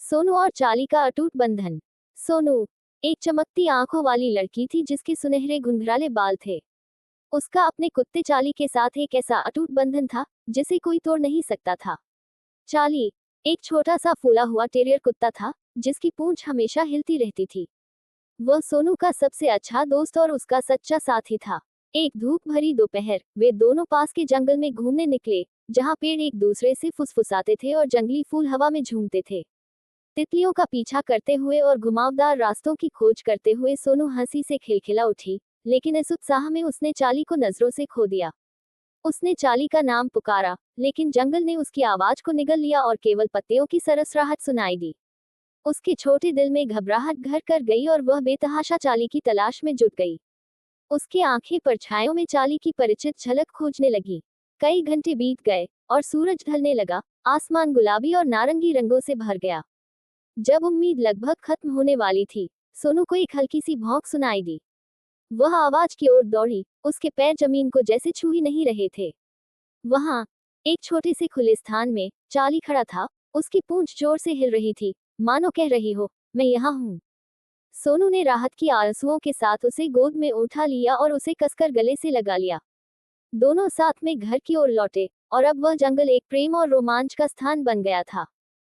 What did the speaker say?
सोनू और चाली का अटूट बंधन। सोनू एक चमकती आंखों वाली लड़की थी जिसके सुनहरे घुंघराले बाल थे। उसका अपने कुत्ते चाली के साथ एक ऐसा अटूट बंधन था जिसे कोई तोड़ नहीं सकता था। चाली एक छोटा सा फूला हुआ टेरियर कुत्ता था जिसकी पूंछ हमेशा हिलती रहती थी। वह सोनू का सबसे अच्छा दोस्त और उसका सच्चा साथी था। एक धूप भरी दोपहर वे दोनों पास के जंगल में घूमने निकले, जहां पेड़ एक दूसरे से फुसफुसाते थे और जंगली फूल हवा में झूमते थे। तितलियों का पीछा करते हुए और घुमावदार रास्तों की खोज करते हुए सोनू हंसी से खिलखिला उठी, लेकिन इस उत्साह में उसने चाली को नजरों से खो दिया। उसने चाली का नाम पुकारा, लेकिन जंगल ने उसकी आवाज को निगल लिया और केवल पत्तियों की सरसराहट सुनाई दी। उसके छोटे दिल में घबराहट घर कर गई और वह बेतहाशा चाली की तलाश में जुट गई। उसकी आंखें परछाइयों में चाली की परिचित झलक खोजने लगी। कई घंटे बीत गए और सूरज ढलने लगा। आसमान गुलाबी और नारंगी रंगों से भर गया। जब उम्मीद लगभग खत्म होने वाली थी, सोनू को एक हल्की सी भौंक सुनाई दी। वह आवाज की ओर दौड़ी, उसके पैर जमीन को जैसे छू ही नहीं रहे थे। वहां एक छोटे से खुले स्थान में चाली खड़ा था। उसकी पूंछ जोर से हिल रही थी, मानो कह रही हो, मैं यहाँ हूँ। सोनू ने राहत की आंसुओं के साथ उसे गोद में उठा लिया और उसे कसकर गले से लगा लिया। दोनों साथ में घर की ओर लौटे और अब वह जंगल एक प्रेम और रोमांच का स्थान बन गया था।